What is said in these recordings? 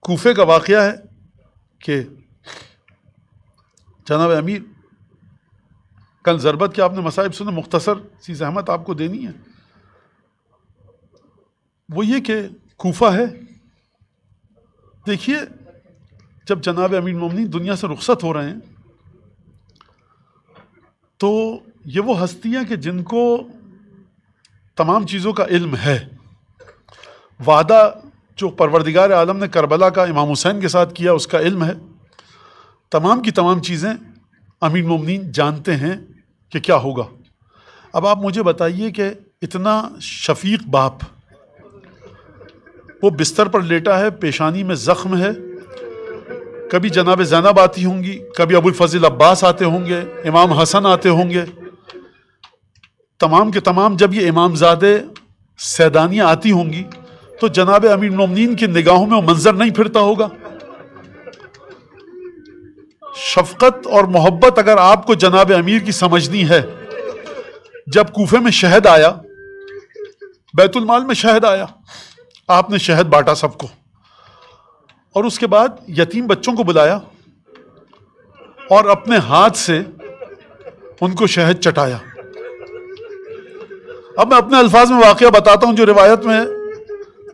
کوفے کا واقعہ ہے کہ جناب امیر، کل ضربت کے آپ نے مصائب سنے، مختصر سی زحمت آپ کو دینی ہے۔ وہ یہ کہ کوفہ ہے، دیکھیے جب جناب امیر المومنین دنیا سے رخصت ہو رہے ہیں تو یہ وہ ہستیاں کہ جن کو تمام چیزوں کا علم ہے، وعدہ جو پروردگار عالم نے کربلا کا امام حسین کے ساتھ کیا اس کا علم ہے، تمام کی تمام چیزیں امیر المومنین جانتے ہیں کہ کیا ہوگا۔ اب آپ مجھے بتائیے کہ اتنا شفیق باپ وہ بستر پر لیٹا ہے، پیشانی میں زخم ہے، کبھی جناب زینب آتی ہوں گی، کبھی ابو الفضل عباس آتے ہوں گے، امام حسن آتے ہوں گے، تمام کے تمام جب یہ امامزادے سیدانیاں آتی ہوں گی تو جناب امیر المومنین کی نگاہوں میں وہ منظر نہیں پھرتا ہوگا؟ شفقت اور محبت اگر آپ کو جناب امیر کی سمجھنی ہے، جب کوفے میں شہد آیا، بیت المال میں شہد آیا، آپ نے شہد بانٹا سب کو، اور اس کے بعد یتیم بچوں کو بلایا اور اپنے ہاتھ سے ان کو شہد چٹایا۔ اب میں اپنے الفاظ میں واقعہ بتاتا ہوں جو روایت میں ہے۔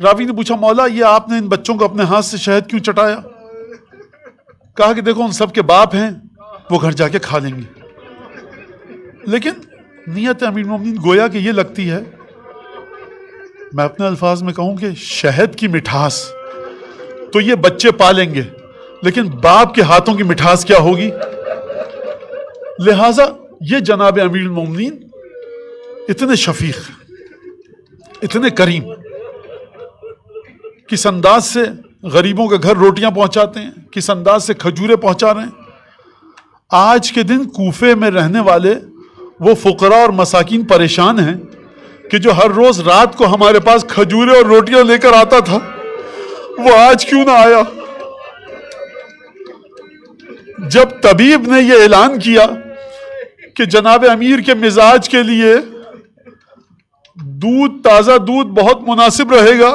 راوی نے پوچھا مولا یہ آپ نے ان بچوں کو اپنے ہاتھ سے شہد کیوں چٹایا؟ کہا کہ دیکھو ان سب کے باپ ہیں، وہ گھر جا کے کھا لیں گے۔ لیکن نیت امیر المومنین گویا کہ یہ لگتی ہے، میں اپنے الفاظ میں کہوں کہ شہد کی مٹھاس تو یہ بچے پالیں گے، لیکن باپ کے ہاتھوں کی مٹھاس کیا ہوگی؟ لہٰذا یہ جناب امیر المومنین اتنے شفیق، اتنے کریم، کس انداز سے غریبوں کے گھر روٹیاں پہنچاتے ہیں، کس انداز سے کھجورے پہنچا رہے ہیں۔ آج کے دن کوفے میں رہنے والے وہ فقراء اور مساکین پریشان ہیں کہ جو ہر روز رات کو ہمارے پاس کھجورے اور روٹیاں لے کر آتا تھا، وہ آج کیوں نہ آیا؟ جب طبیب نے یہ اعلان کیا کہ جناب امیر کے مزاج کے لیے دودھ، تازہ دودھ بہت مناسب رہے گا،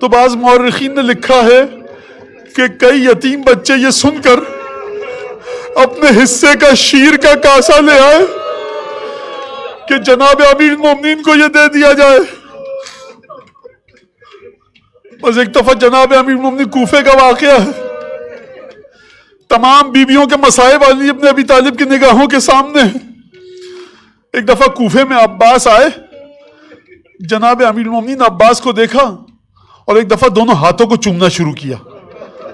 تو بعض مورخین نے لکھا ہے کہ کئی یتیم بچے یہ سن کر اپنے حصے کا شیر کا کاسا لے آئے کہ جناب امیر المومنین کو یہ دے دیا جائے۔ بس ایک دفعہ جناب امیر المومنین کوفے کا واقعہ ہے، تمام بیویوں کے مصائب علی ابن ابی طالب کی نگاہوں کے سامنے ہیں۔ ایک دفعہ کوفے میں عباس آئے، جناب امیر المومنین عباس کو دیکھا اور ایک دفعہ دونوں ہاتھوں کو چومنا شروع کیا۔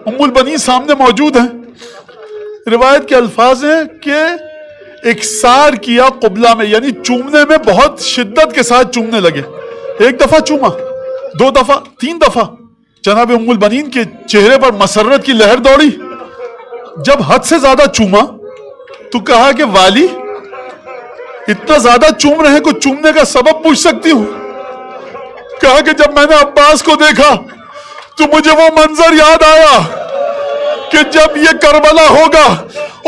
ام البنین سامنے موجود ہیں، روایت کے الفاظ ہیں کہ اکسار کیا قبلہ میں، یعنی چومنے میں بہت شدت کے ساتھ چومنے لگے۔ ایک دفعہ چوما، دو دفعہ، تین دفعہ، جناب ام البنین کے چہرے پر مسرت کی لہر دوڑی۔ جب حد سے زیادہ چوما تو کہا کہ والی اتنا زیادہ چوم رہے ہیں، کچھ چومنے کا سبب پوچھ سکتی ہوں؟ کہا کہ جب میں نے عباس کو دیکھا تو مجھے وہ منظر یاد آیا کہ جب یہ کربلا ہوگا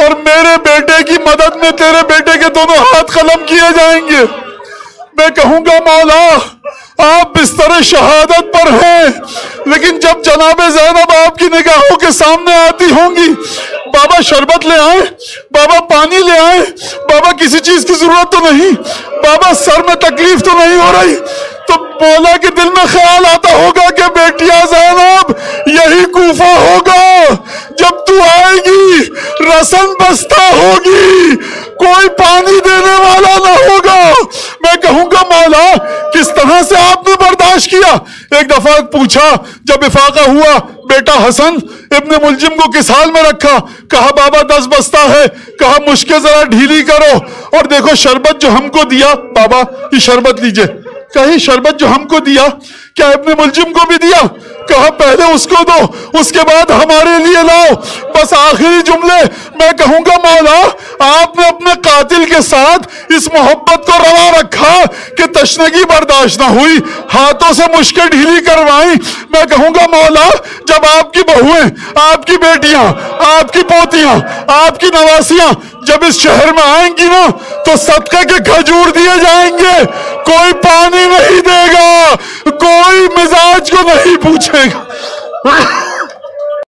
اور میرے بیٹے کی مدد میں تیرے بیٹے کے دونوں ہاتھ قلم کیے جائیں گے، میں کہوں گا مولا آپ بستر شہادت پر ہیں، لیکن جب جناب زینب آپ کی نگاہوں کے سامنے آتی ہوں گی، بابا شربت لے آئیں، بابا پانی لے آئیں، بابا کسی چیز کی ضرورت تو نہیں، بابا سر میں تکلیف تو نہیں ہو رہی، تو مولا کے دل میں خیال آتا ہوگا کہ بیٹیا زینب یہی کوفہ ہوگا، جب تو آئے گی رسن بستہ ہوگی، کوئی پانی دینے والا نہ ہوگا۔ میں کہوں گا مولا کس طرح سے آپ نے برداشت کیا؟ ایک دفعہ پوچھا جب افاقہ ہوا، بیٹا حسن ابن ملجم کو کس حال میں رکھا؟ کہا بابا 10 بستہ ہے، کہا مشکیں ذرا ڈھیلی کرو، اور دیکھو شربت جو ہم کو دیا، بابا یہ شربت لیجئے، کہی شربت جو ہم کو دیا کیا ابن ملجم کو بھی دیا؟ کہا پہلے اس کو دو، اس کے بعد ہمارے لیے لاؤ۔ بس آخری جملے میں کہوں گا مولا آپ نے اپنے قاتل کے ساتھ اس محبت کو روا رکھا کہ تشنگی برداشت نہ ہوئی، ہاتھوں سے مشکیں ڈھیلی کروائیں۔ میں کہوں گا مولا جب آپ کی بہویں، آپ کی بیٹیاں، آپ کی پوتیاں، آپ کی نواسیاں جب اس شہر میں آئیں گی نا تو صدقے کے کھجور دیے جائیں گے، کوئی پانی نہیں دے گا، کوئی مزاج کو نہیں پوچھے گا۔